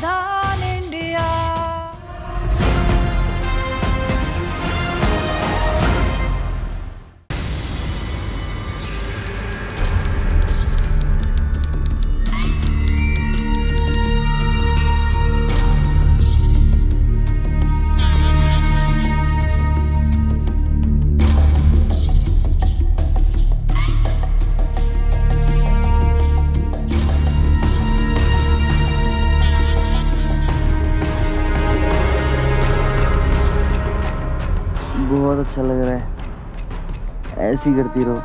सावधान इंडिया। बहुत अच्छा लग रहा है, ऐसी करती रहो।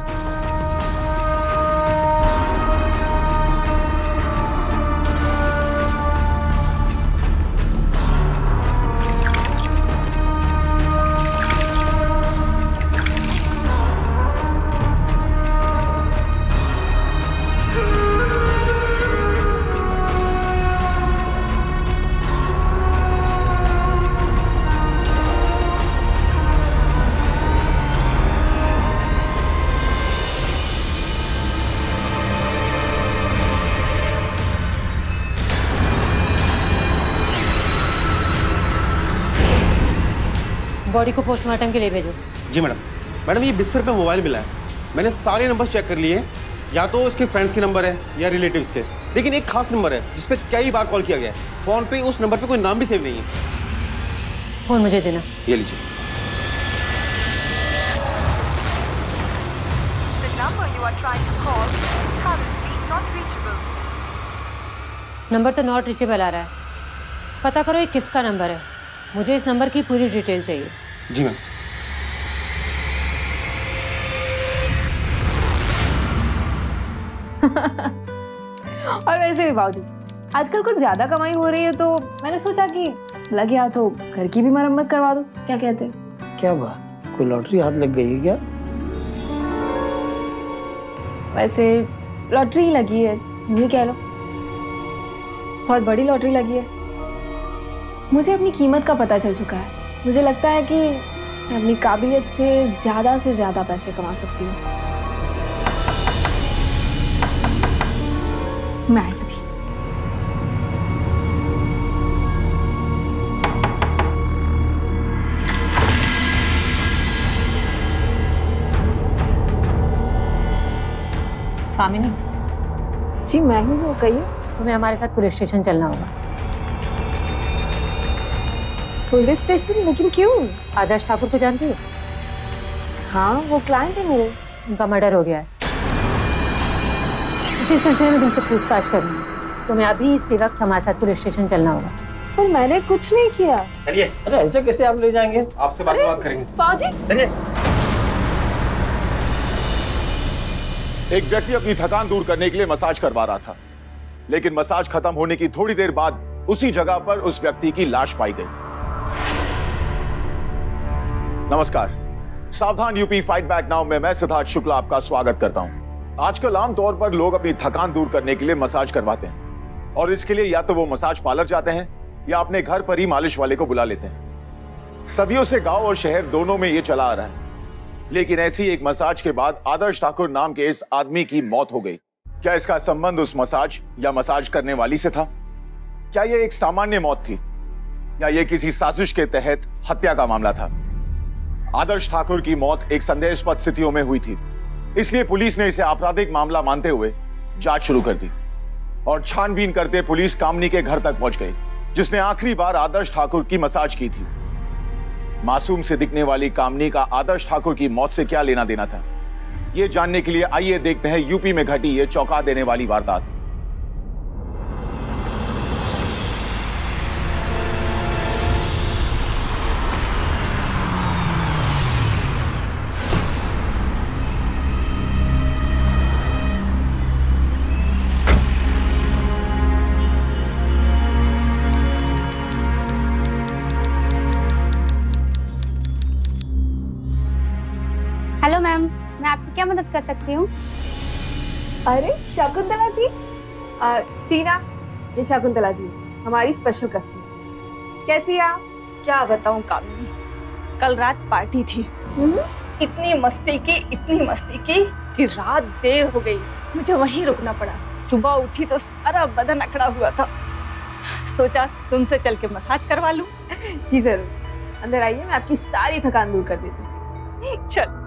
बॉडी को पोस्टमार्टम के लिए भेजो। जी मैडम। मैडम ये बिस्तर पे मोबाइल मिला है, मैंने सारे नंबर चेक कर लिए, या तो उसके फ्रेंड्स के नंबर है या रिलेटिव्स के, लेकिन एक खास नंबर है जिस पे कई बार कॉल किया गया है। फोन पे उस नंबर पे कोई नाम भी सेव नहीं है। फोन मुझे देना। ये लीजिए। नंबर तो नॉट रीचेबल आ रहा है, पता करो ये किसका नंबर है। मुझे इस नंबर की पूरी डिटेल चाहिए। जी मैम। और वैसे भी बाबूजी आजकल कुछ ज्यादा कमाई हो रही है, तो मैंने सोचा कि लग गया तो घर की भी मरम्मत करवा दो। क्या कहते हैं? क्या बात, कोई लॉटरी हाथ लग गई है क्या? वैसे लॉटरी ही लगी है, यूं ही कह लो। बहुत बड़ी लॉटरी लगी है। मुझे अपनी कीमत का पता चल चुका है। मुझे लगता है कि मैं अपनी काबिलियत से ज्यादा पैसे कमा सकती हूँ। मैं कभी कामिनी। जी मैं ही हूँ, कहिए। तुम्हें हमारे साथ पुलिस स्टेशन चलना होगा। Police station? लेकिन क्यों? आदर्श ठाकुर को जानती हो? हाँ, वो क्लाइंट है मेरे। उनका मर्डर हो गया है। इसी सिलसिले में तुमसे पूछताछ करूंगी। तुम्हें अभी इसी वक्त हमारे साथ पुलिस स्टेशन चलना होगा। पर मैंने कुछ नहीं किया। चलिए। अरे ऐसे कैसे आप ले जाएंगे? आपसे बात करेंगे। बाबूजी चलिए। एक व्यक्ति अपनी थकान दूर करने के लिए मसाज करवा रहा था, लेकिन मसाज खत्म होने की थोड़ी देर बाद उसी जगह पर उस व्यक्ति की लाश पाई गई। नमस्कार, सावधान यूपी फाइट बैक नाउ में मैं सिद्धार्थ शुक्ला आपका स्वागत करता हूं। आजकल आमतौर पर लोग अपनी थकान दूर करने के लिए मसाज करवाते हैं, और इसके लिए या तो वो मसाज पार्लर जाते हैं या अपने घर पर ही मालिश वाले को बुला लेते हैं। सदियों से गांव और शहर दोनों में ये चला आ रहा है, लेकिन ऐसी एक मसाज के बाद आदर्श ठाकुर नाम के इस आदमी की मौत हो गई। क्या इसका संबंध उस मसाज या मसाज करने वाली से था? क्या यह एक सामान्य मौत थी या यह किसी साजिश के तहत हत्या का मामला था? आदर्श ठाकुर की मौत एक संदेहास्पद स्थितियों में हुई थी, इसलिए पुलिस ने इसे आपराधिक मामला मानते हुए जांच शुरू कर दी और छानबीन करते पुलिस कामनी के घर तक पहुंच गई, जिसने आखिरी बार आदर्श ठाकुर की मसाज की थी। मासूम से दिखने वाली कामनी का आदर्श ठाकुर की मौत से क्या लेना देना था, यह जानने के लिए आइए देखते हैं यूपी में घटी यह चौंका देने वाली वारदात। हेलो मैम, मैं आपकी क्या मदद कर सकती हूँ? अरे शकुंतला जी, टीना, ये शकुंतला जी हमारी स्पेशल कस्टमर। कैसी आप? क्या बताऊं कामिनी, कल रात पार्टी थी। इतनी मस्ती की कि रात देर हो गई, मुझे वहीं रुकना पड़ा। सुबह उठी तो सारा बदन अकड़ा हुआ था। सोचा तुमसे चल के मसाज करवा लूं। जी जरूर, अंदर आइए, मैं आपकी सारी थकान दूर कर देती हूँ। चल।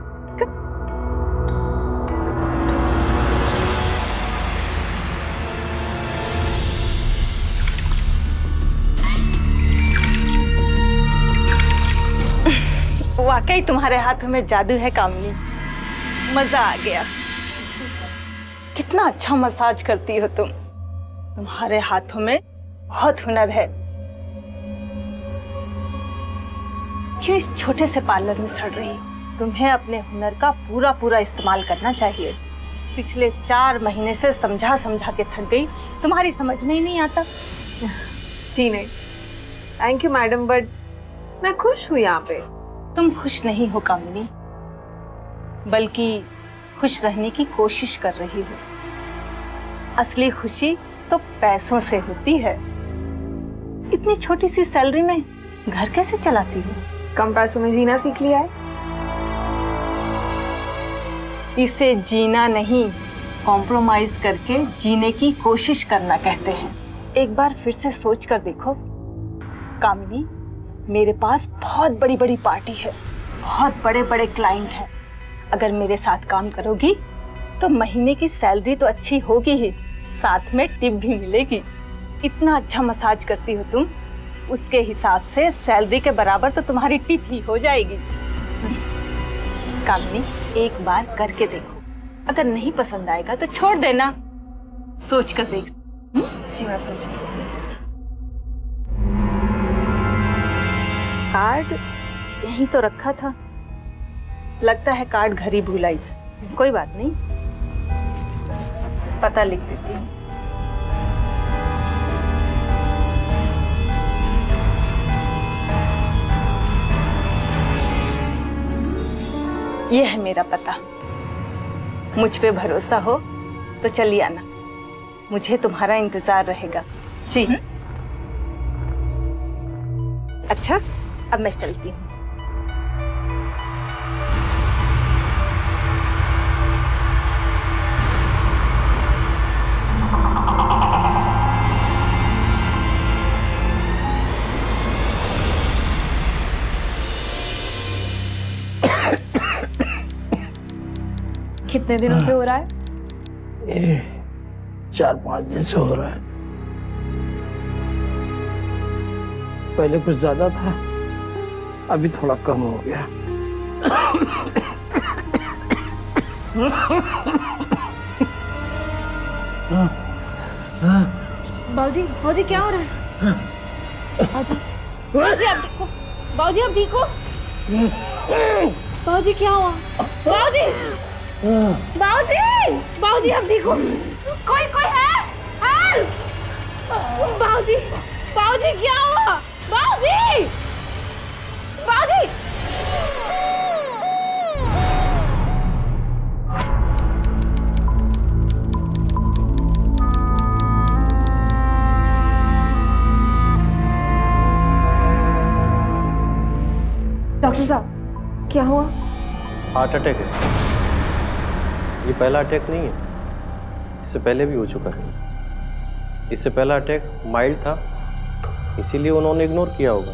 वाकई तुम्हारे हाथों में जादू है कामिनी, मजा आ गया। कितना अच्छा मसाज करती हो तुम, तुम्हारे हाथों में बहुत हुनर है। क्यों इस छोटे से पार्लर में सड़ रही हो? तुम्हें अपने हुनर का पूरा पूरा इस्तेमाल करना चाहिए। पिछले 4 महीने से समझा समझा के थक गई, तुम्हारी समझ में ही नहीं आता। जी नहीं, थैंक यू मैडम, बट मैं खुश हूँ यहाँ पे। तुम खुश नहीं हो कामिनी, बल्कि खुश रहने की कोशिश कर रही हो। असली खुशी तो पैसों से होती है। इतनी छोटी सी सैलरी में घर कैसे चलाती हो? कम पैसों में जीना सीख लिया है। इसे जीना नहीं, कॉम्प्रोमाइज करके जीने की कोशिश करना कहते हैं। एक बार फिर से सोच कर देखो कामिनी, मेरे पास बहुत बड़ी बड़ी पार्टी है, बहुत बड़े बड़े क्लाइंट हैं। अगर मेरे साथ काम करोगी तो महीने की सैलरी तो अच्छी होगी ही, साथ में टिप भी मिलेगी। इतना अच्छा मसाज करती हो तुम, उसके हिसाब से सैलरी के बराबर तो तुम्हारी टिप ही हो जाएगी। कामिनी, एक बार करके देखो, अगर नहीं पसंद आएगा तो छोड़ देना। सोच कर देख। जी मैं सोचती हूँ। कार्ड यहीं तो रखा था, लगता है कार्ड घर ही भूल आई। कोई बात नहीं, पता लिख देती हूँ। ये है मेरा पता, मुझ पे भरोसा हो तो चलिए आना, मुझे तुम्हारा इंतजार रहेगा। जी अच्छा, अब मैं चलती हूँ। कितने दिनों से हो रहा है? ये 4-5 दिन से हो रहा है। पहले कुछ ज्यादा था, अभी थोड़ा कम हो गया। बाबूजी, बाबूजी क्या हो रहा है? बाबूजी, बाबूजी आप ठीक हो? बाबूजी आप ठीक हो? बाबूजी क्या हुआ? बाबूजी, बाबूजी, बाबूजी आप ठीक हो? कोई है? हेल्प! बाबूजी, बाबूजी क्या हुआ? बाबूजी, बाबूजी! डॉक्टर साहब, क्या हुआ? हार्ट अटैक है। ये पहला अटैक नहीं है, इससे पहले भी हो चुका है। इससे पहला अटैक माइल्ड था, इसीलिए उन्होंने इग्नोर किया होगा,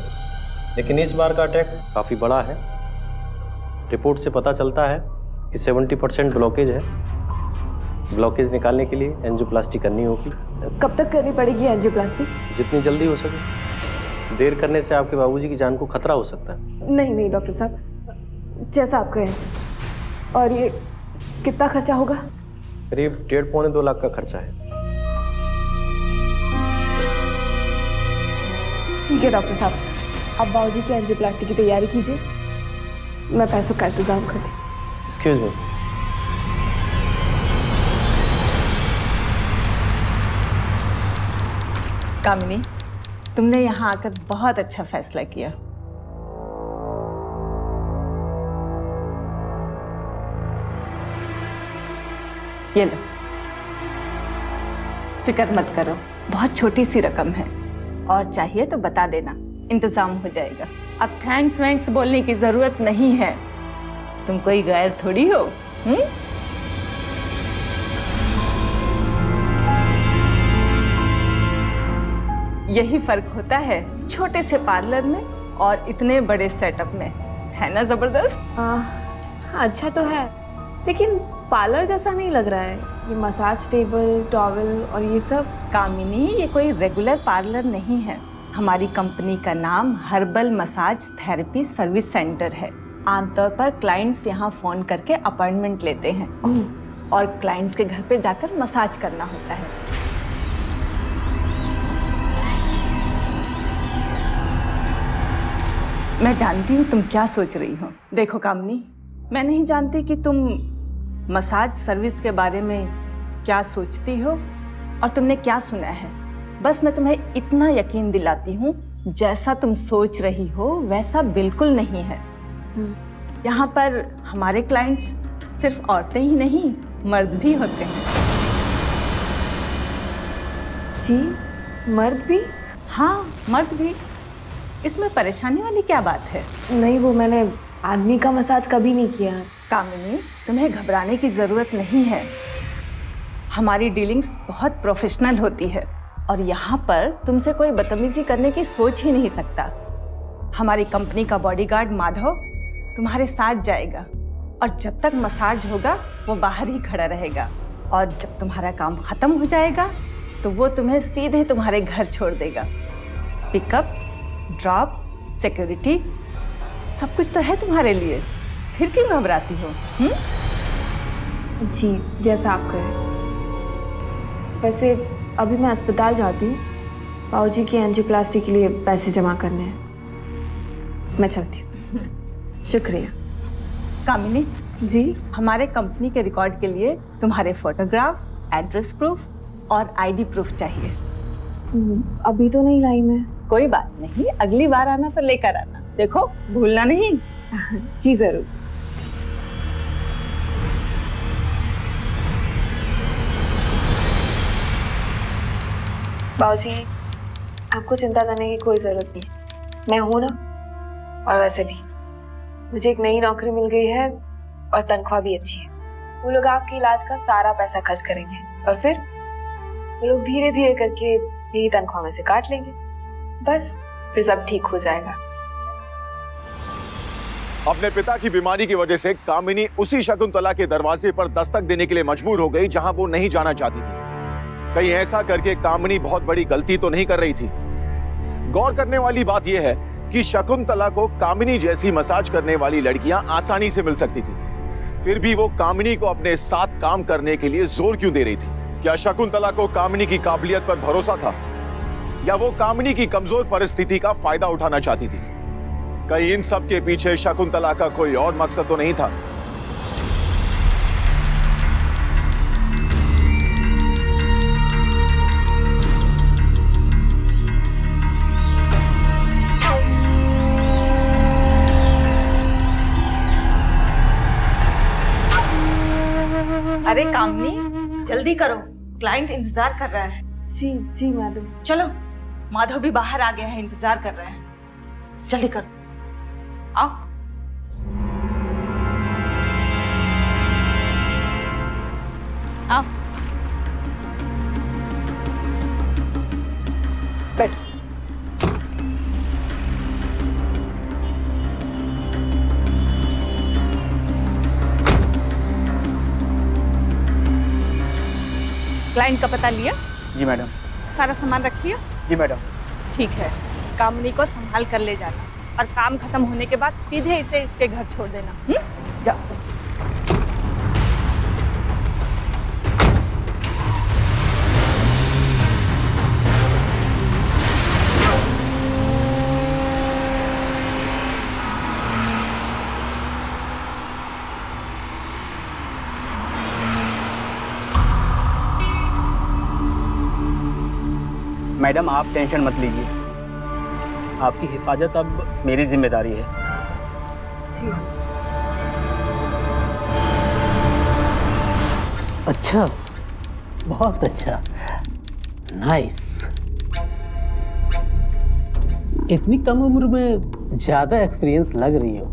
लेकिन इस बार का अटैक काफ़ी बड़ा है। रिपोर्ट से पता चलता है कि 70% ब्लॉकेज है। ब्लॉकेज निकालने के लिए एंजियोप्लास्टी करनी होगी। कब तक करनी पड़ेगी एंजियोप्लास्टी? जितनी जल्दी हो सके। देर करने से आपके बाबूजी की जान को खतरा हो सकता है। नहीं डॉक्टर साहब, जैसा आप कहें। और ये कितना खर्चा होगा? करीब 1.5-2 लाख का खर्चा है। ठीक है डॉक्टर साहब, आप बाबूजी की एंजियोप्लास्टी की तैयारी कीजिए, मैं पैसों का इंतजाम करती हूँ। एक्सक्यूज मी, कामिनी, तुमने यहाँ आकर बहुत अच्छा फैसला किया। ये लो, फिक्र मत करो, बहुत छोटी सी रकम है, और चाहिए तो बता देना, इंतजाम हो जाएगा। अब थैंक्स वैंक्स बोलने की जरूरत नहीं है, तुम कोई गैर थोड़ी हो। यही फर्क होता है छोटे से पार्लर में और इतने बड़े सेटअप में, है ना जबरदस्त? अच्छा तो है, लेकिन पार्लर जैसा नहीं लग रहा है। ये मसाज टेबल, टॉवल और ये सब। कामिनी, ये कोई रेगुलर पार्लर नहीं है। हमारी कंपनी का नाम herbal massage therapy service centre है। आमतौर पर क्लाइंट्स यहाँ फ़ोन करके अपॉइंटमेंट लेते हैं और क्लाइंट्स के घर पे जाकर मसाज करना होता है। मैं जानती हूँ तुम क्या सोच रही हो। देखो कामिनी, मैं नहीं जानती कि तुम मसाज सर्विस के बारे में क्या सोचती हो और तुमने क्या सुना है। बस मैं तुम्हें इतना यकीन दिलाती हूँ, जैसा तुम सोच रही हो वैसा बिल्कुल नहीं है। यहाँ पर हमारे क्लाइंट्स सिर्फ औरतें ही नहीं, मर्द भी होते हैं। जी, मर्द भी? हाँ, मर्द भी। इसमें परेशानी वाली क्या बात है? नहीं, वो मैंने आदमी का मसाज कभी नहीं किया है। कामिनी, तुम्हें घबराने की ज़रूरत नहीं है। हमारी डीलिंग्स बहुत प्रोफेशनल होती है और यहाँ पर तुमसे कोई बदतमीजी करने की सोच ही नहीं सकता। हमारी कंपनी का बॉडीगार्ड माधव तुम्हारे साथ जाएगा और जब तक मसाज होगा वो बाहर ही खड़ा रहेगा और जब तुम्हारा काम ख़त्म हो जाएगा तो वो तुम्हें सीधे तुम्हारे घर छोड़ देगा। पिकअप, ड्रॉप, सिक्योरिटी, सब कुछ तो है तुम्हारे लिए, फिर क्यों घबराती हो? जी, जैसा आप कहें। वैसे अभी मैं अस्पताल जाती हूँ, बाबूजी की एंजियोप्लास्टी के लिए पैसे जमा करने हैं। मैं चलती हूँ। शुक्रिया। कामिनी जी, हमारे कंपनी के रिकॉर्ड के लिए तुम्हारे फोटोग्राफ, एड्रेस प्रूफ और आईडी प्रूफ चाहिए। अभी तो नहीं लाई मैं। कोई बात नहीं, अगली बार आना तो लेकर आना। देखो, भूलना नहीं। जी जरूर। बाबूजी, आपको चिंता करने की कोई जरूरत नहीं, मैं हूं ना। और वैसे भी मुझे एक नई नौकरी मिल गई है और तनख्वाह भी अच्छी है। वो लोग आपके इलाज का सारा पैसा खर्च करेंगे और फिर वो लोग धीरे धीरे करके मेरी तनख्वाह में से काट लेंगे। बस फिर सब ठीक हो जाएगा। अपने पिता की बीमारी की वजह से कामिनी उसी शकुंतला के दरवाजे पर दस्तक देने के लिए मजबूर हो गई जहां वो नहीं जाना चाहती थी। कहीं ऐसा करके कामिनी बहुत बड़ी गलती तो नहीं कर रही थी। गौर करने वाली बात यह है कि शकुंतला को कामिनी जैसी मसाज करने वाली लड़कियां आसानी से मिल सकती थी, फिर भी वो कामिनी को अपने साथ काम करने के लिए जोर क्यों दे रही थी? क्या शकुंतला को कामिनी की काबिलियत पर भरोसा था या वो कामिनी की कमजोर परिस्थिति का फायदा उठाना चाहती थी? कहीं इन सब के पीछे शकुंतला का कोई और मकसद तो नहीं था? अरे कामिनी, जल्दी करो, क्लाइंट इंतजार कर रहा है। जी जी मैडम। चलो, माधव भी बाहर आ गया है, इंतजार कर रहे हैं। जल्दी करो, आओ। आओ, बैठो। क्लाइंट का पता लिया? जी मैडम। सारा सामान रखिए। जी मैडम। ठीक है, कामिनी को संभाल कर ले जाना और काम खत्म होने के बाद सीधे इसे इसके घर छोड़ देना। जाओ। मैडम, आप टेंशन मत लीजिए, आपकी हिफाजत अब मेरी जिम्मेदारी है। अच्छा, बहुत अच्छा, नाइस। इतनी कम उम्र में ज्यादा एक्सपीरियंस लग रही हो।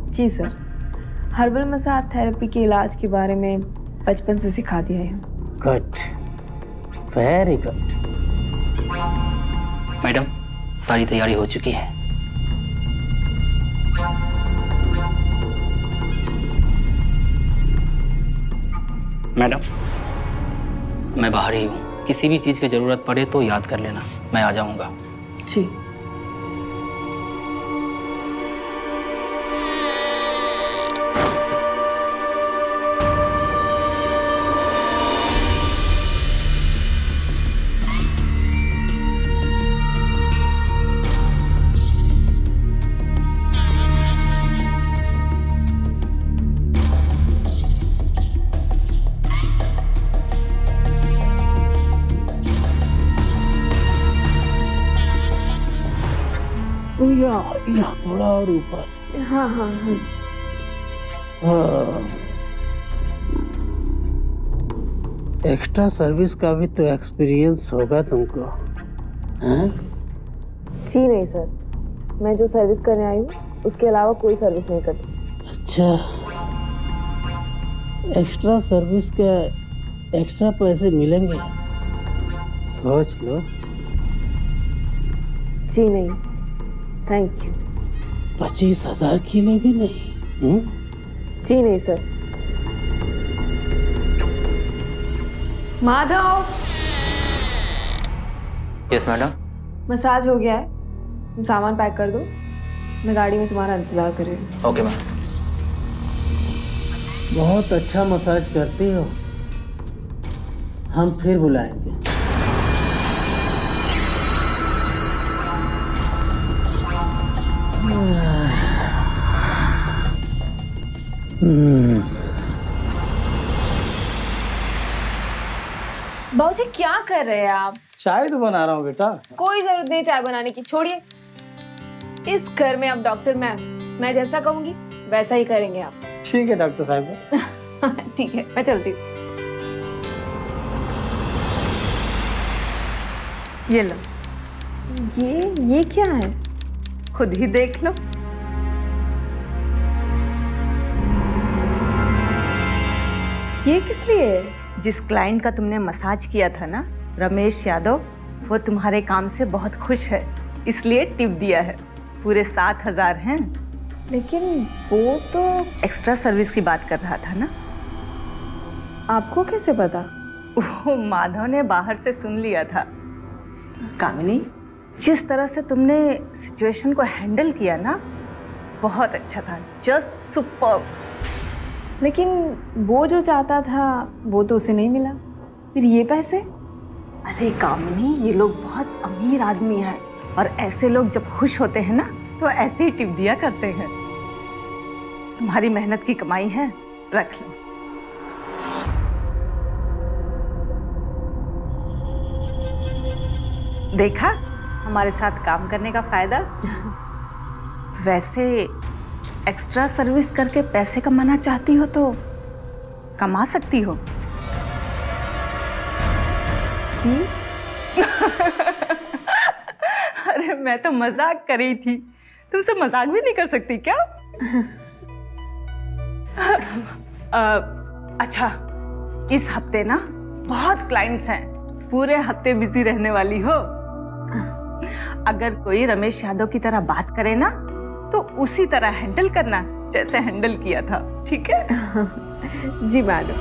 जी सर, हर्बल मसाज थेरेपी के इलाज के बारे में बचपन से सिखा दिया है। Good, very good. मैडम, सारी तैयारी हो चुकी है। मैडम, मैं बाहर ही हूँ, किसी भी चीज़ की ज़रूरत पड़े तो याद कर लेना, मैं आ जाऊँगा। जी। या थोड़ा और ऊपर। हाँ हाँ हाँ। एक्स्ट्रा सर्विस का भी तो एक्सपीरियंस होगा तुमको, हैं? जी नहीं सर, मैं जो सर्विस करने आई हूँ उसके अलावा कोई सर्विस नहीं करती। अच्छा, एक्स्ट्रा सर्विस के एक्स्ट्रा पैसे मिलेंगे? सोच लो। जी नहीं, थैंक यू। 25,000 के लिए भी नहीं? जी नहीं sir. Madhav. Yes madam. Massage हो गया है, तुम सामान पैक कर दो, मैं गाड़ी में तुम्हारा इंतजार कर रही हूँ। Okay ma'am. बहुत अच्छा मसाज करती हो, हम फिर बुलाएंगे। बाबूजी क्या कर रहे हैं आप? चाय तो बना रहा हूँ बेटा। कोई जरूरत नहीं चाय बनाने की, छोड़िए। इस घर में अब डॉक्टर मैं जैसा कहूंगी वैसा ही करेंगे आप। ठीक है डॉक्टर साहब। ठीक है, मैं चलती हूँ। ये लो। ये क्या है? खुद ही देख लो। ये किस लिए? जिस क्लाइंट का तुमने मसाज किया था ना, रमेश यादव, वो तुम्हारे काम से बहुत खुश है, इसलिए टिप दिया है। पूरे 7,000 हैं। लेकिन वो तो एक्स्ट्रा सर्विस की बात कर रहा था ना। आपको कैसे पता? वो माधव ने बाहर से सुन लिया था। कामिनी, जिस तरह से तुमने सिचुएशन को हैंडल किया ना, बहुत अच्छा था, जस्ट सुपर्ब। लेकिन वो जो चाहता था वो तो उसे नहीं मिला, फिर ये पैसे? अरे कामिनी, ये लोग बहुत अमीर आदमी हैं और ऐसे लोग जब खुश होते हैं ना तो ऐसे ही टिप दिया करते हैं। तुम्हारी मेहनत की कमाई है, रख लो। देखा हमारे साथ काम करने का फायदा। वैसे एक्स्ट्रा सर्विस करके पैसे कमाना चाहती हो तो कमा सकती हो। जी? अरे मैं तो मजाक कर रही थी, तुमसे मजाक भी नहीं कर सकती क्या? अच्छा, इस हफ्ते ना बहुत क्लाइंट्स हैं, पूरे हफ्ते बिजी रहने वाली हो। अगर कोई रमेश यादव की तरह बात करे ना तो उसी तरह हैंडल करना जैसे हैंडल किया था, ठीक है? जी मैडम।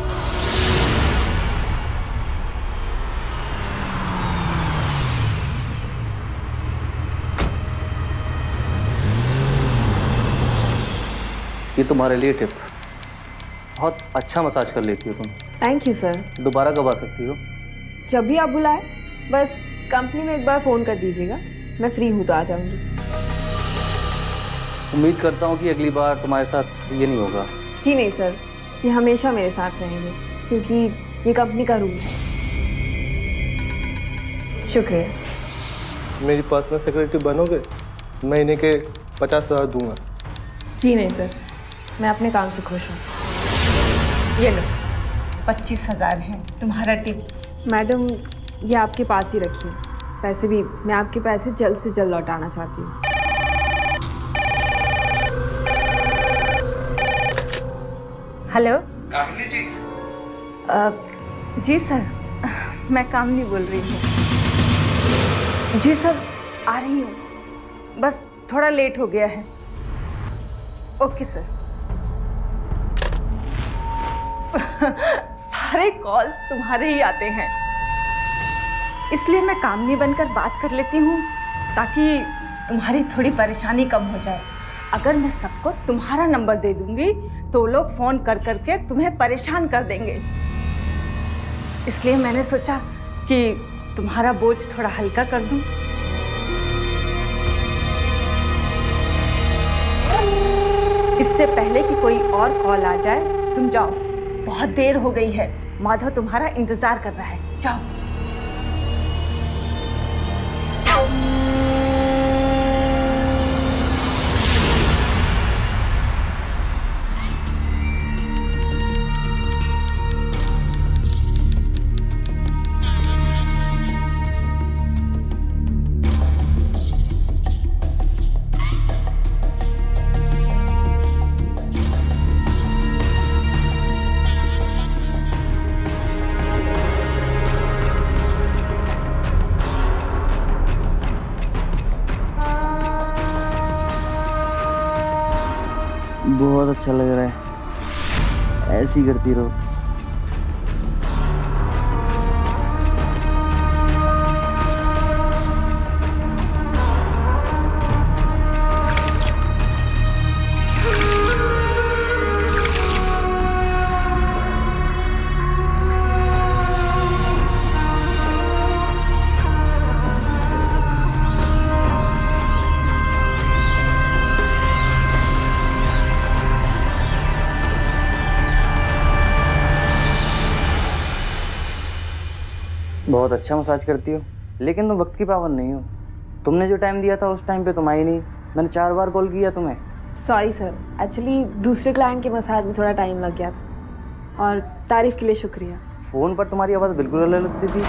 ये तुम्हारे लिए टिप। बहुत अच्छा मसाज कर लेती हो तुम। Thank you sir. दोबारा कब आ सकती हो? जब भी आप बुलाए, बस कंपनी में एक बार फ़ोन कर दीजिएगा, मैं फ्री हूँ तो आ जाऊँगी। उम्मीद करता हूँ कि अगली बार तुम्हारे साथ ये नहीं होगा। जी नहीं सर, ये हमेशा मेरे साथ रहेंगे क्योंकि ये कंपनी का रूल है। शुक्रिया। मेरी पर्सनल सेक्रेटरी बनोगे? महीने के 50,000 दूंगा। जी नहीं सर, मैं अपने काम से खुश हूँ। ये लो, 25,000 हैं तुम्हारा टिप। मैडम, ये आपके पास ही रखिए। पैसे भी मैं आपके पैसे जल्द से जल्द लौटाना चाहती हूँ। हेलो कामिनी जी। जी सर, मैं कामिनी बोल रही हूँ। जी सर, आ रही हूँ, बस थोड़ा लेट हो गया है। Okay sir. सारे कॉल्स तुम्हारे ही आते हैं, इसलिए मैं कामनी बनकर बात कर लेती हूँ ताकि तुम्हारी थोड़ी परेशानी कम हो जाए। अगर मैं सबको तुम्हारा नंबर दे दूंगी तो लोग फोन कर करके तुम्हें परेशान कर देंगे, इसलिए मैंने सोचा कि तुम्हारा बोझ थोड़ा हल्का कर दूं। इससे पहले कि कोई और कॉल आ जाए तुम जाओ, बहुत देर हो गई है। माधव तुम्हारा इंतजार कर रहा है, जाओ। बहुत अच्छा लग रहा है, ऐसी करती रहो। बहुत अच्छा मसाज करती हो, लेकिन तुम वक्त की पाबंद नहीं हो। तुमने जो टाइम दिया था उस टाइम पे तुम आई नहीं। मैंने 4 बार कॉल किया तुम्हें। सॉरी सर, एक्चुअली दूसरे क्लाइंट के मसाज में थोड़ा टाइम लग गया था। और तारीफ के लिए शुक्रिया। फ़ोन पर तुम्हारी आवाज़ बिल्कुल अलग लगती थी।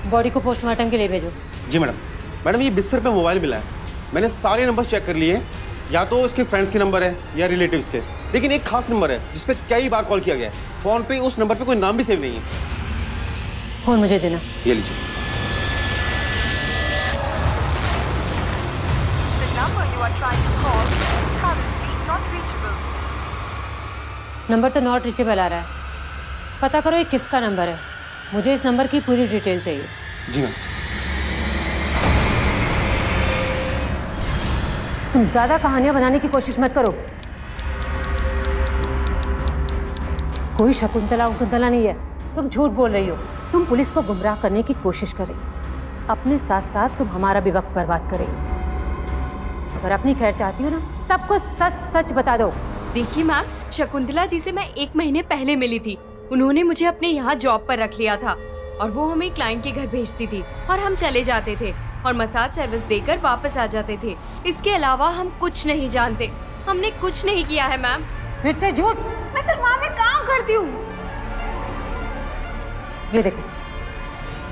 बॉडी को पोस्टमार्टम के लिए भेजो। जी मैडम। मैडम ये बिस्तर पे मोबाइल मिला है, मैंने सारे नंबर चेक कर लिए, या तो इसके फ्रेंड्स के नंबर है या रिलेटिव्स के, लेकिन एक खास नंबर है जिस पे कई बार कॉल किया गया है। फोन पे उस नंबर पे कोई नाम भी सेव नहीं है। फोन मुझे देना। ये लीजिए। नंबर तो नॉट रीचेबल आ रहा है। पता करो ये किसका नंबर है, मुझे इस नंबर की पूरी डिटेल चाहिए। जी मैम। तुम ज्यादा कहानियां बनाने की कोशिश मत करो। कोई शकुंतला उकुंतला नहीं है, तुम झूठ बोल रही हो। तुम पुलिस को गुमराह करने की कोशिश कर रही हो, अपने साथ साथ तुम हमारा भी वक्त बर्बाद कर रही हो। अगर अपनी खैर चाहती हो ना, सब कुछ सच सच बता दो। देखिए मैम, शकुंतला जी से मैं 1 महीने पहले मिली थी। उन्होंने मुझे अपने यहाँ जॉब पर रख लिया था और वो हमें क्लाइंट के घर भेजती थी और हम चले जाते थे और मसाज सर्विस देकर वापस आ जाते थे। इसके अलावा हम कुछ नहीं जानते, हमने कुछ नहीं किया है मैम। फिर से झूठ। मैं सिर्फ वहाँ में काम करती हूँ। ये देखो,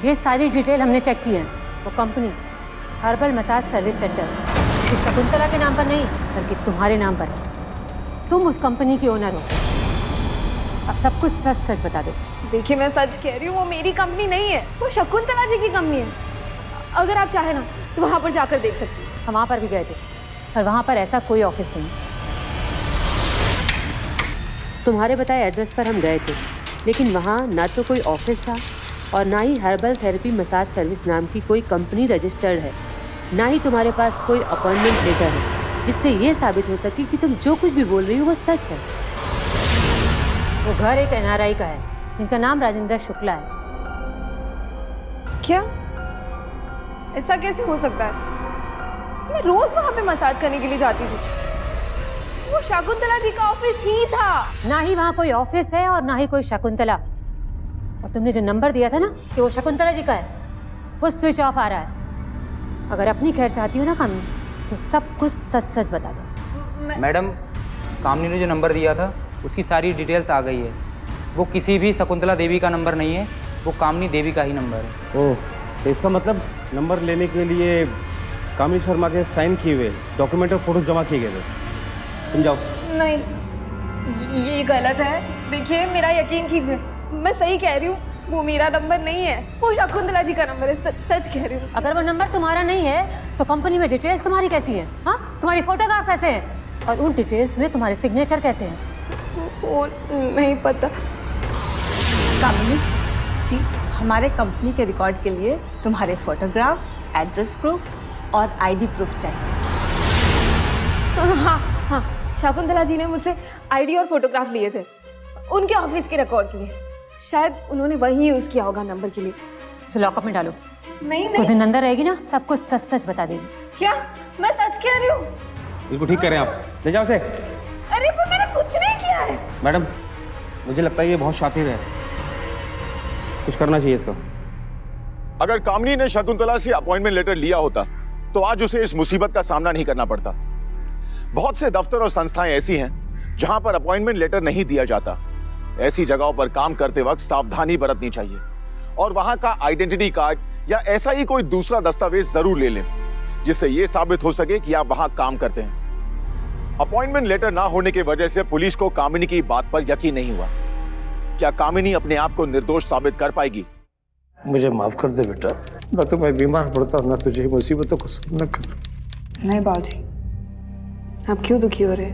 ये सारी डिटेल हमने चेक की है। वो company herbal massage service centre किसी शकुंतला के नाम पर नहीं बल्कि तुम्हारे नाम पर है। तुम उस कंपनी की ओनर हो। अब सब कुछ सच सच बता दो। देखिए मैं सच कह रही हूँ, वो मेरी कंपनी नहीं है, वो शकुंतला जी की कंपनी है। अगर आप चाहे ना तो वहाँ पर जाकर देख सकती हैं। हम वहाँ पर भी गए थे पर वहाँ पर ऐसा कोई ऑफिस नहीं। तुम्हारे बताए एड्रेस पर हम गए थे, लेकिन वहाँ ना तो कोई ऑफिस था और ना ही हर्बल थेरेपी मसाज सर्विस नाम की कोई कंपनी रजिस्टर्ड है, ना ही तुम्हारे पास कोई अपॉइंटमेंट लेटर है जिससे ये साबित हो सके कि तुम जो कुछ भी बोल रही हो वो सच है। वो घर एक NRI का है जिनका नाम राजेंद्र शुक्ला है। क्या? ऐसा कैसे हो सकता है? मैं रोज वहाँ पे मसाज करने के लिए जाती थी। वो शकुंतला जी का ऑफिस ही था। ना ही वहाँ कोई ऑफिस है और ना ही कोई शकुंतला। और तुमने जो नंबर दिया था ना कि वो शकुंतला जी का है, वो स्विच ऑफ आ रहा है। अगर अपनी खैर चाहती हो ना कामनी, तो सब कुछ सच सच बता दो। मैडम, कामनी ने जो नंबर दिया था उसकी सारी डिटेल्स आ गई है। वो किसी भी शकुंतला देवी का नंबर नहीं है, वो कामनी देवी का ही नंबर है। ओह, तो इसका मतलब नंबर लेने के लिए कामिनी शर्मा के साइन किए हुए डॉक्यूमेंट और फोटो जमा किए गए थे। तुम जाओ। नहीं, ये गलत है। देखिए मेरा यकीन कीजिए, मैं सही कह रही हूँ, वो मेरा नंबर नहीं है, वो शकुंतला जी का नंबर है। सच कह रही हूँ। अगर वो नंबर तुम्हारा नहीं है तो कंपनी में डिटेल्स तुम्हारी कैसी है? हाँ, तुम्हारी फोटोग्राफ कैसे है और उन डिटेल्स में तुम्हारे सिग्नेचर कैसे हैं? वो नहीं पता। कामिनी जी, हमारे कंपनी के रिकॉर्ड के लिए तुम्हारे फोटोग्राफ, एड्रेस प्रूफ और आईडी प्रूफ चाहिए। हाँ हाँ, शकुंतला जी ने मुझसे आईडी और फोटोग्राफ लिए थे उनके ऑफिस के रिकॉर्ड के लिए। शायद उन्होंने वही यूज किया होगा नंबर के लिए। तो लॉकअप में डालो। नहीं कुछ दिन अंदर रहेगी ना, सब कुछ सच सच बता देगी। क्या मैं सच कह रही हूँ? बिल्कुल ठीक कह रहे हैं आप, ले जाओ उसे। अरे पर मैंने कुछ नहीं किया है। मैडम, मुझे लगता है ये बहुत शातिर है, कुछ करना चाहिए इसका। अगर कामिनी ने शकुंतला से अपॉइंटमेंट लेटर लिया होता तो आज उसे इस मुसीबत का सामना नहीं करना पड़ता। बहुत से दफ्तर और संस्थाएं ऐसी हैं जहां पर अपॉइंटमेंट लेटर नहीं दिया जाता। ऐसी जगहों पर काम करते वक्त सावधानी बरतनी चाहिए और वहां का आइडेंटिटी कार्ड या ऐसा ही कोई दूसरा दस्तावेज जरूर ले लें जिससे यह साबित हो सके कि आप वहां काम करते हैं। अपॉइंटमेंट लेटर ना होने की वजह से पुलिस को कामिनी की बात पर यकीन नहीं हुआ। क्या कामिनी अपने आप को निर्दोष साबित कर पाएगी? मुझे माफ कर दे बेटा, ना तो मैं बीमार पड़ता और ना तुझे मुसीबतों को सामना कर। नहीं बाबूजी, आप क्यों दुखी हो रहे?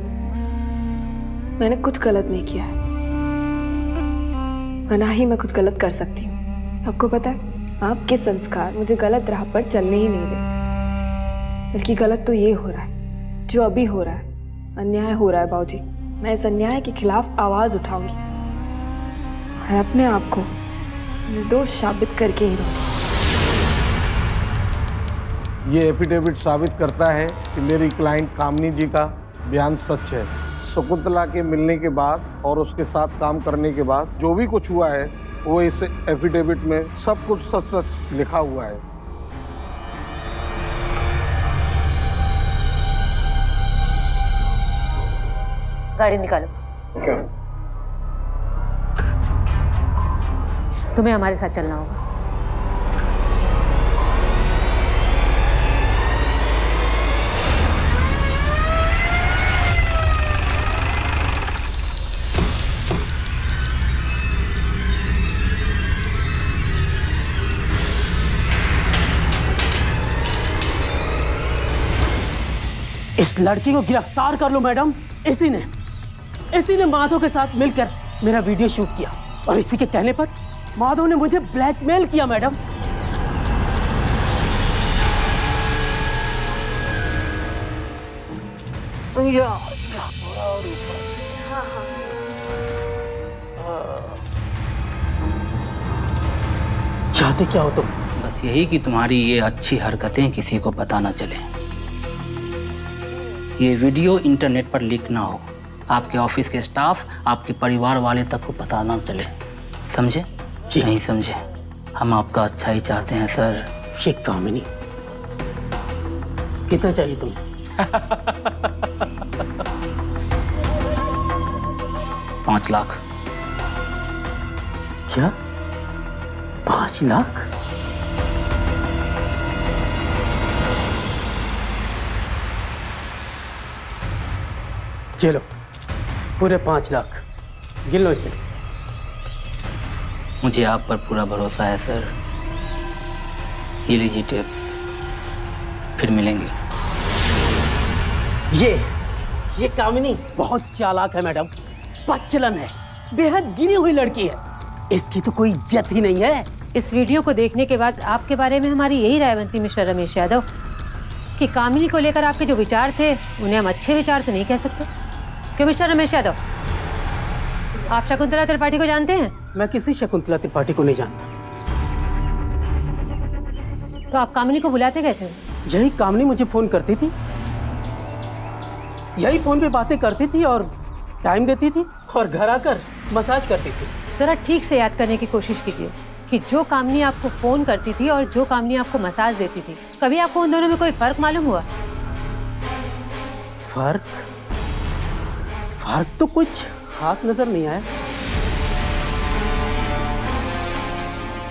मैंने कुछ गलत नहीं किया है और ना ही मैं कुछ गलत कर सकती हूँ। आपको पता है, आपके संस्कार मुझे गलत राह पर चलने ही नहीं दे। बल्कि गलत तो ये हो रहा है, जो अभी हो रहा है, अन्याय हो रहा है बाबूजी। मैं इस अन्याय के खिलाफ आवाज उठाऊंगी और अपने आप को निर्दोष साबित करके ही रहूंगी। ये एफिडेविट साबित करता है कि मेरी क्लाइंट कामिनी जी का बयान सच है। शकुंतला के मिलने के बाद और उसके साथ काम करने के बाद जो भी कुछ हुआ है वो इस एफिडेविट में सब कुछ सच सच लिखा हुआ है। गाड़ी निकालो। क्या? तुम्हें हमारे साथ चलना होगा। इस लड़की को गिरफ्तार कर लो मैडम। इसी ने माधव के साथ मिलकर मेरा वीडियो शूट किया और इसी के कहने पर माधव ने मुझे ब्लैकमेल किया मैडम। चाहते क्या हो तुम? बस यही कि तुम्हारी ये अच्छी हरकतें किसी को पता ना चले, ये वीडियो इंटरनेट पर लीक ना हो, आपके ऑफिस के स्टाफ, आपके परिवार वाले तक को पता ना चले। समझे? नहीं समझे? हम आपका अच्छा ही चाहते हैं सर। ये कामिनी, कितना चाहिए तुम्हें? 5 लाख। क्या? 5 लाख? चलो, पूरे 5 लाख गिन लो इसे। मुझे आप पर पूरा भरोसा है सर। ये लीजिए टिप्स, फिर मिलेंगे। ये कामिनी बहुत चालाक है मैडम, बच्चलन है, बेहद गिरी हुई लड़की है। इसकी तो कोई इज्जत ही नहीं है। इस वीडियो को देखने के बाद आपके बारे में हमारी यही राय बनती मिस्टर रमेश यादव कि कामिनी को लेकर आपके जो विचार थे उन्हें हम अच्छे विचार तो नहीं कह सकते। क्यों मिस्टर रमेश यादव, आप शकुंतला त्रिपाठी को जानते हैं? मैं किसी शकुंतला त्रिपाठी को नहीं जानता। तो आप कामिनी को बुलाते कैसे? यही कामिनी मुझे फोन करती थी, यही फोन पे बातें करती थी और टाइम देती थी और घर आकर मसाज करती थी। जरा ठीक से याद करने की कोशिश कीजिए कि जो कामिनी आपको फोन करती थी और जो कामिनी आपको मसाज देती थी, कभी आपको उन दोनों में कोई फर्क मालूम हुआ? फर्क तो कुछ खास नजर नहीं आया।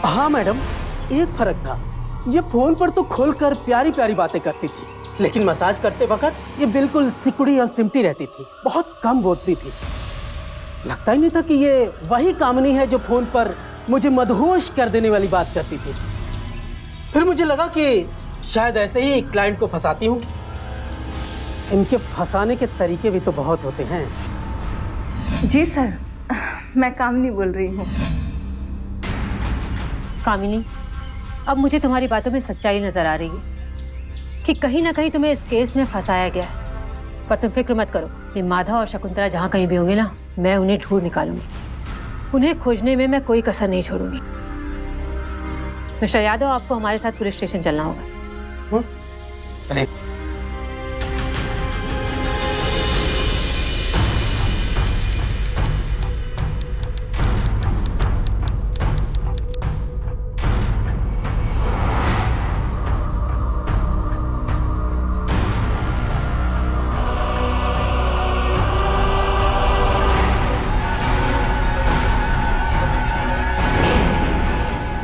हाँ मैडम, एक फर्क था। ये फोन पर तो खोलकर प्यारी प्यारी बातें करती थी, लेकिन मसाज करते वक्त ये बिल्कुल सिकुड़ी और सिमटी रहती थी, बहुत कम बोलती थी। लगता ही नहीं था कि ये वही कामिनी है जो फोन पर मुझे मदहोश कर देने वाली बात करती थी। फिर मुझे लगा कि शायद ऐसे ही एक क्लाइंट को फंसाती हूँ। इनके फंसाने के तरीके भी तो बहुत होते हैं। जी सर, मैं कामिनी बोल रही हूँ। कामिनी, अब मुझे तुम्हारी बातों में सच्चाई नजर आ रही है कि कहीं ना कहीं तुम्हें इस केस में फंसाया गया है। पर तुम फिक्र मत करो, ये माधव और शकुंतला जहाँ कहीं भी होंगे ना, मैं उन्हें ढूंढ निकालूंगी। उन्हें खोजने में मैं कोई कसर नहीं छोड़ूंगी। मिस्टर यादव, आपको हमारे साथ पुलिस स्टेशन चलना होगा। अरे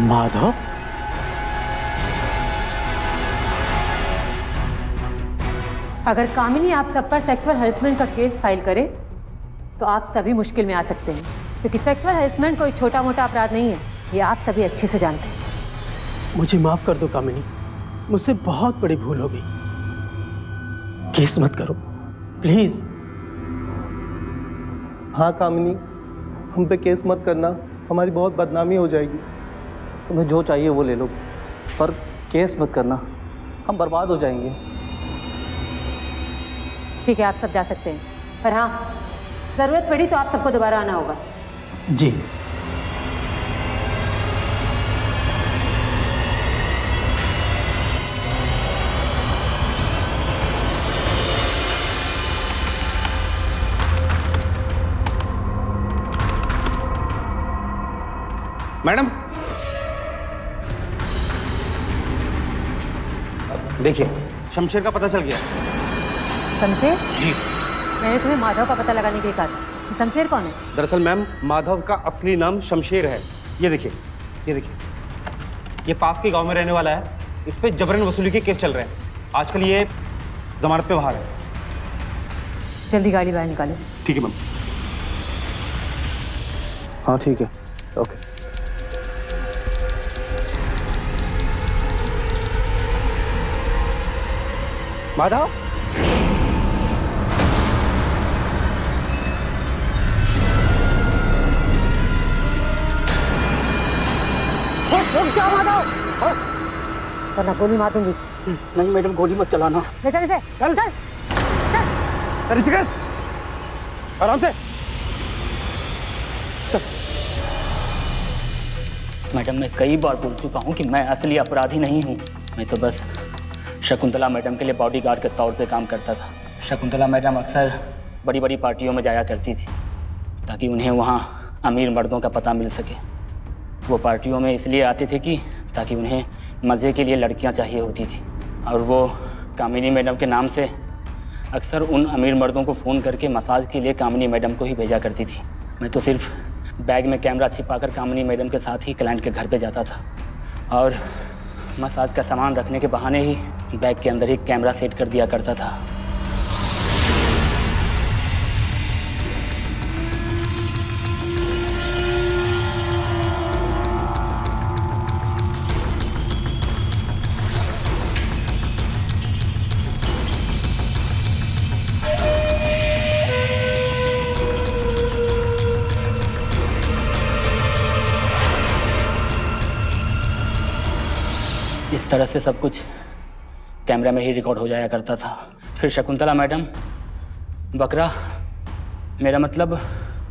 माधव, अगर कामिनी आप सब पर सेक्सुअल हैरेसमेंट का केस फाइल करे तो आप सभी मुश्किल में आ सकते हैं, क्योंकि सेक्सुअल हैरेसमेंट कोई छोटा मोटा अपराध नहीं है, ये आप सभी अच्छे से जानते हैं। मुझे माफ कर दो कामिनी, मुझसे बहुत बड़ी भूल हो गई। केस मत करो प्लीज। हाँ कामिनी, हम पे केस मत करना, हमारी बहुत बदनामी हो जाएगी। तुम्हें जो चाहिए वो ले लो, पर केस मत करना, हम बर्बाद हो जाएंगे। ठीक है, आप सब जा सकते हैं, पर हाँ, जरूरत पड़ी तो आप सबको दोबारा आना होगा। जी। मैडम देखिए, शमशेर का पता चल गया। शमशेर? जी। मैंने तुम्हें माधव का पता लगाने के लिए कहा था। शमशेर कौन है? दरअसल मैम, माधव का असली नाम शमशेर है। ये देखिए, ये देखिए, ये पास के गांव में रहने वाला है। इस पे जबरन वसूली के केस चल रहे हैं। आजकल ये जमानत पे बाहर है। जल्दी गाड़ी बाहर निकालो। ठीक है मैम। हाँ ठीक है, ओके। माधव, क्या माधव? वरना गोली मार दूंगी। नहीं मैडम, गोली मत चलाना। ले चल इसे। चल चल चल, आराम से चल। मैडम, मैं कई बार बोल चुका हूँ कि मैं असली अपराधी नहीं हूँ। मैं तो बस शकुंतला मैडम के लिए बॉडीगार्ड के तौर पे काम करता था। शकुंतला मैडम अक्सर बड़ी बड़ी पार्टियों में जाया करती थी ताकि उन्हें वहाँ अमीर मर्दों का पता मिल सके। वो पार्टियों में इसलिए आते थे कि ताकि उन्हें मज़े के लिए लड़कियाँ चाहिए होती थी, और वो कामिनी मैडम के नाम से अक्सर उन अमीर मर्दों को फ़ोन करके मसाज के लिए कामिनी मैडम को ही भेजा करती थी। मैं तो सिर्फ बैग में कैमरा छिपाकर कामिनी मैडम के साथ ही क्लाइंट के घर पे जाता था, और मसाज का सामान रखने के बहाने ही बैग के अंदर ही कैमरा सेट कर दिया करता था। इस तरह से सब कुछ कैमरा में ही रिकॉर्ड हो जाया करता था। फिर शकुंतला मैडम बकरा, मेरा मतलब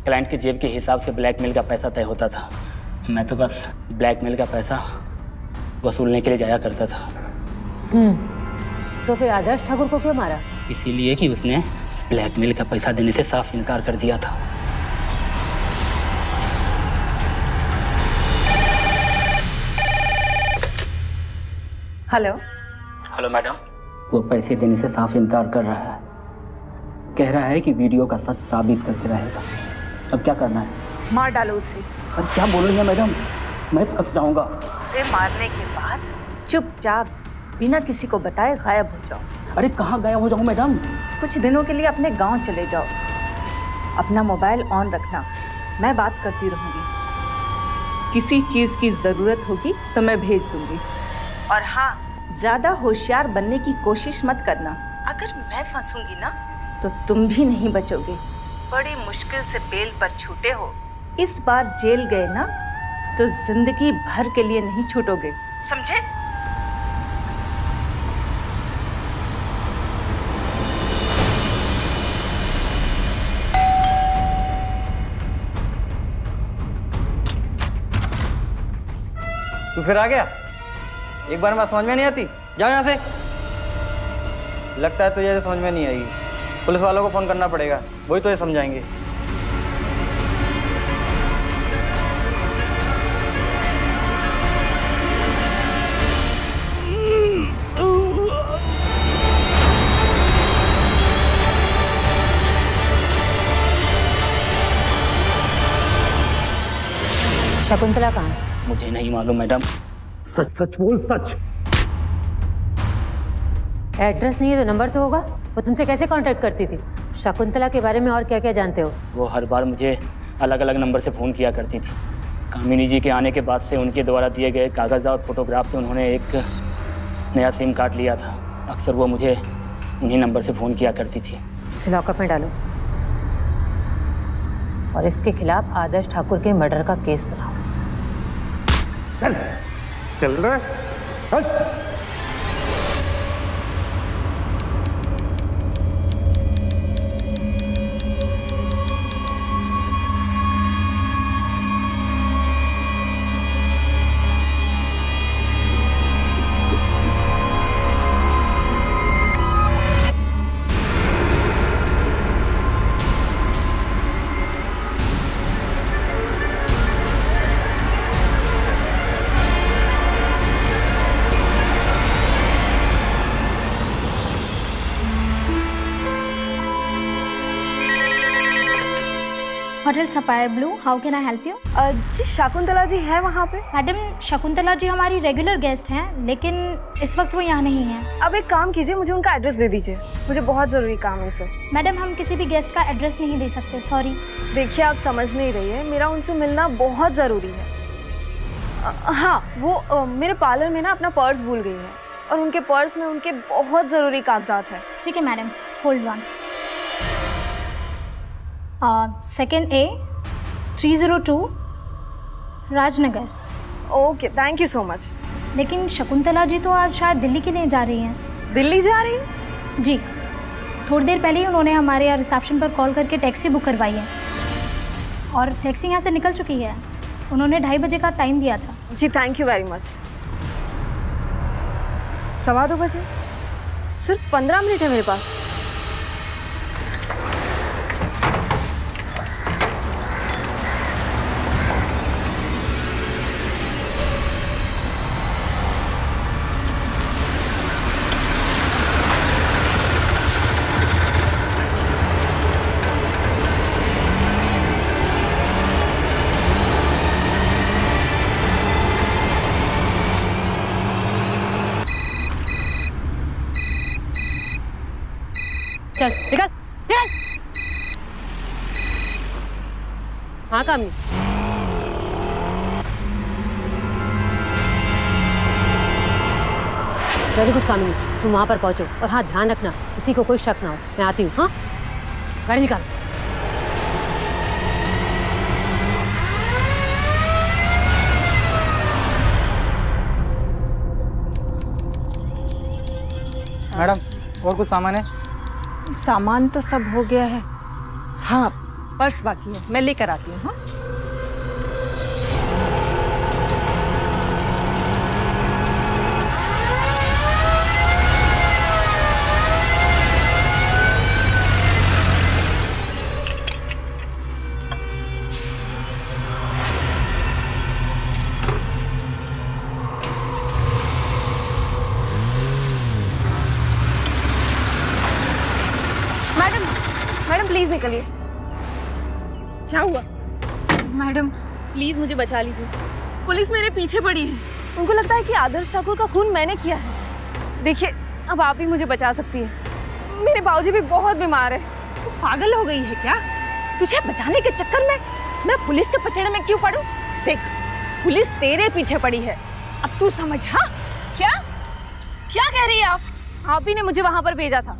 क्लाइंट के जेब के हिसाब से ब्लैकमेल का पैसा तय होता था। मैं तो बस ब्लैकमेल का पैसा वसूलने के लिए जाया करता था। तो फिर आदर्श ठाकुर को क्यों मारा? इसीलिए कि उसने ब्लैकमेल का पैसा देने से साफ इनकार कर दिया था। हेलो। हेलो मैडम, वो पैसे देने से साफ इनकार कर रहा है। कह रहा है कि वीडियो का सच साबित करके रहेगा। अब क्या करना है? मार डालो उसे। पर क्या बोल रही हैं मैडम, मैं फंस जाऊंगा। उसे मारने के बाद चुपचाप बिना किसी को बताए गायब हो जाओ। अरे कहाँ गायब हो जाऊँ मैडम? कुछ दिनों के लिए अपने गांव चले जाओ। अपना मोबाइल ऑन रखना, मैं बात करती रहूंगी। किसी चीज की जरूरत होगी तो मैं भेज दूंगी। और हाँ, ज्यादा होशियार बनने की कोशिश मत करना। अगर मैं फंसूंगी ना तो तुम भी नहीं बचोगे। बड़ी मुश्किल से बेल पर छूटे हो। इस बार जेल गए ना तो जिंदगी भर के लिए नहीं छूटोगे, समझे? तू फिर आ गया? एक बार बात समझ में नहीं आती, जाओ यहाँ से। लगता है तुझे समझ में नहीं आएगी। पुलिस वालों को फोन करना पड़ेगा, वही तुझे समझाएंगे। शकुंतला कहाँ है? मुझे नहीं मालूम मैडम। सच सच बोल, सच। एड्रेस नहीं है तो नंबर तो होगा। वो तुमसे कैसे कांटेक्ट करती थी? शकुंतला के बारे में और क्या क्या जानते हो? वो हर बार मुझे अलग अलग नंबर से फ़ोन किया करती थी। कामिनी जी के आने के बाद से उनके द्वारा दिए गए कागज़ और फोटोग्राफ से उन्होंने एक नया सिम कार्ड लिया था। अक्सर वो मुझे उन्हीं नंबर से फ़ोन किया करती थी। इसे लॉकअप में डालो और इसके खिलाफ आदर्श ठाकुर के मर्डर का केस बनाओ। चल रहा hotel sapphire blue, how can I help you? जी शकुंतला जी है वहाँ पे? मैडम, शकुंतला जी हमारी रेगुलर गेस्ट हैं, लेकिन इस वक्त वो यहाँ नहीं हैं। अब एक काम कीजिए, मुझे उनका एड्रेस दे दीजिए, मुझे बहुत ज़रूरी काम है उनसे। मैडम, हम किसी भी गेस्ट का एड्रेस नहीं दे सकते, सॉरी। देखिए, आप समझ नहीं रही है, मेरा उनसे मिलना बहुत ज़रूरी है। हाँ, वो मेरे पार्लर में ना अपना पर्स भूल गई है और उनके पर्स में उनके बहुत ज़रूरी कागजात हैं। ठीक है madam, hold on. Second A 302 Rajnagar. Okay, thank you so much. लेकिन शकुंतला जी तो आज शायद दिल्ली के लिए जा रही हैं। दिल्ली जा रही हैं? जी, थोड़ी देर पहले ही उन्होंने हमारे यहाँ रिसेप्शन पर कॉल करके टैक्सी बुक करवाई है और टैक्सी यहाँ से निकल चुकी है। उन्होंने 2:30 बजे का टाइम दिया था। जी, थैंक यू वेरी मच। 2:15 बजे? सिर्फ 15 मिनट है मेरे पास। चल निकल निकल। हाँ कामी, वेरी गुड कामिनी, तुम वहाँ पर पहुँचो और हाँ ध्यान रखना किसी को कोई शक ना हो। मैं आती हूँ। हाँ, गाड़ी निकाल। मैडम, और कुछ सामान है? सामान तो सब हो गया है। हाँ, पर्स बाकी है, मैं लेकर आती हूँ। हाँ, मैडम प्लीज निकलिए। क्या हुआ? मैडम प्लीज मुझे बचा लीजिए, पुलिस मेरे पीछे पड़ी है। उनको लगता है कि आदर्श ठाकुर का खून मैंने किया है। देखिए, अब आप ही मुझे बचा सकती हैं। मेरे बाबूजी भी बहुत बीमार है। तू पागल हो गई है क्या? तुझे बचाने के चक्कर में मैं पुलिस के पचड़े में क्यों पड़ूं? देख, पुलिस तेरे पीछे पड़ी है, अब तू समझ। हाँ, क्या क्या कह रही है आप? आप ही ने मुझे वहां पर भेजा था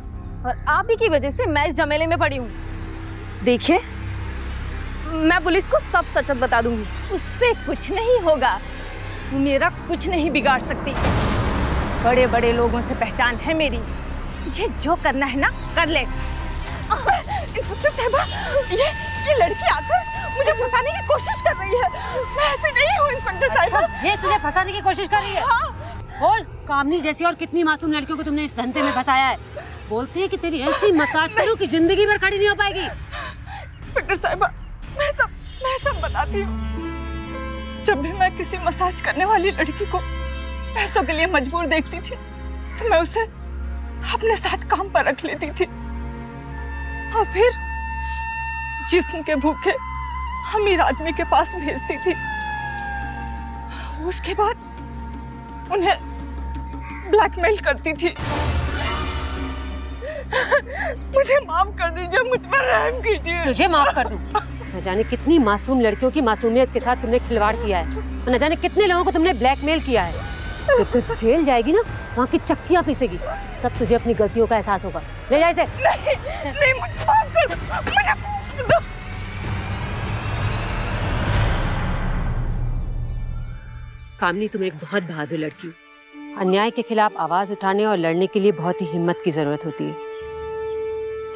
और आप ही की वजह से मैं इस झमेले में पड़ी हूँ। देखिए, मैं पुलिस को सब सच बता दूंगी। उससे कुछ नहीं होगा, तू मेरा कुछ नहीं बिगाड़ सकती। बड़े बड़े लोगों से पहचान है मेरी, तुझे जो करना है ना कर ले। इंस्पेक्टर साहिबा, ये लड़की आकर मुझे फंसाने की कोशिश कर रही है। मैं ऐसे नहीं हूँ इंस्पेक्टर साहिबा। ये तुझे फंसाने की कोशिश कर रही है? हाँ। बोल, कामनी जैसी और कितनी मासूम लड़कियों को तुमने इस धंधे में फंसाया है। बोलती है कि तेरी ऐसी मसाज करूं कि जिंदगी भर खड़ी नहीं हो पाएगी। इंस्पेक्टर साहिबा, मैं सब बताती हूँ। जब भी मैं किसी मसाज करने वाली लड़की को पैसों के लिए मजबूर देखती थी तो मैं उसे अपने साथ काम पर रख लेती थी और फिर जिस्म के भूखे अमीर आदमी के पास भेजती थी। उसके बाद उन्हें ब्लैकमेल करती थी। मुझे माफ कर दीजिए, मुझ पर रहम कीजिए। तुझे माफ कर दूं? न जाने कितनी मासूम लड़कियों की मासूमियत के साथ तुमने खिलवाड़ किया है, न जाने कितने लोगों को तुमने ब्लैकमेल किया है। जब तू जेल जाएगी ना, वहाँ की चक्कियाँ पीसेगी, तब तुझे अपनी गलतियों का एहसास होगा। ले जा इसे। नहीं, मुझे माफ कर दो, मुझे दो। कामनी, तुम एक बहुत बहादुर लड़की हो। अन्याय के खिलाफ आवाज उठाने और लड़ने के लिए बहुत ही हिम्मत की जरूरत होती है।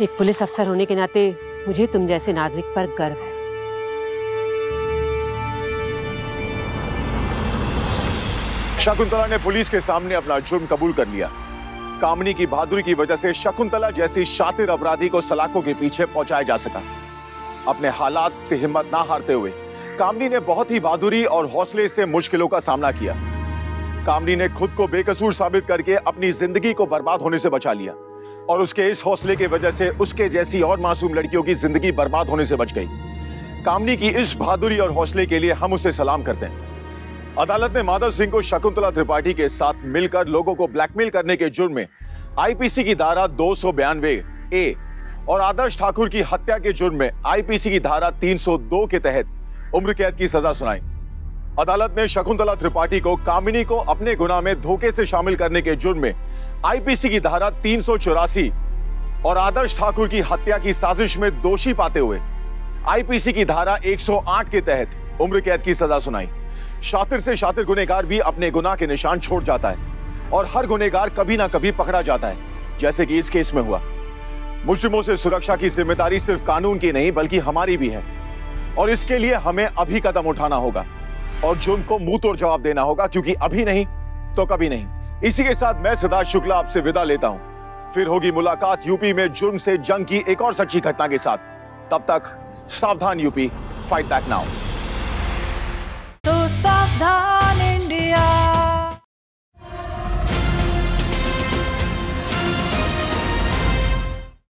एक पुलिस अफसर होने के नाते मुझे तुम जैसे नागरिक पर गर्व है। शकुंतला ने पुलिस के सामने अपना जुर्म कबूल कर लिया। कामनी की बहादुरी की वजह से शकुंतला जैसी शातिर अपराधी को सलाखों के पीछे पहुंचाया जा सका। अपने हालात से हिम्मत ना हारते हुए कामनी ने बहुत ही बहादुरी और हौसले से मुश्किलों का सामना किया। कामनी ने खुद को बेकसूर साबित करके अपनी जिंदगी को बर्बाद होने से बचा लिया और उसके इस हौसले की वजह से उसके जैसी और मासूम लड़कियों की जिंदगी बर्बाद होने से बच गई। कामनी की इस बहादुरी और हौसले के लिए हम उसे सलाम करते हैं। अदालत ने माधव सिंह को शकुंतला त्रिपाठी के साथ मिलकर लोगों को ब्लैकमेल करने के जुर्म में आईपीसी की धारा 292A और आदर्श ठाकुर की हत्या के जुर्म में आईपीसी की धारा 302 के तहत उम्र कैद की सजा सुनाई। अदालत ने शकुंतला त्रिपाठी को कामिनी को अपने गुनाह में धोखे से शामिल करने के जुर्म में आईपीसी की धारा 384 और आदर्श ठाकुर की हत्या की साजिश में दोषी पाते हुए आईपीसी की धारा 108 के तहत उम्र कैद की सजा सुनाई। शातिर से शातिर गुनहगार भी अपने गुनाह के निशान छोड़ जाता है और हर गुनहगार कभी ना कभी पकड़ा जाता है, जैसे कि इस केस में हुआ। मुजरिमों से सुरक्षा की जिम्मेदारी सिर्फ कानून की नहीं बल्कि हमारी भी है और इसके लिए हमें अभी कदम उठाना होगा और जुर्म को मुंह तोड़ जवाब देना होगा, क्योंकि अभी नहीं तो कभी नहीं। इसी के साथ मैं सिद्धार्थ शुक्ला आपसे विदा लेता हूं। फिर होगी मुलाकात यूपी में जुर्म से जंग की एक और सच्ची घटना के साथ। तब तक सावधान यूपी, फाइट बैक नाउ।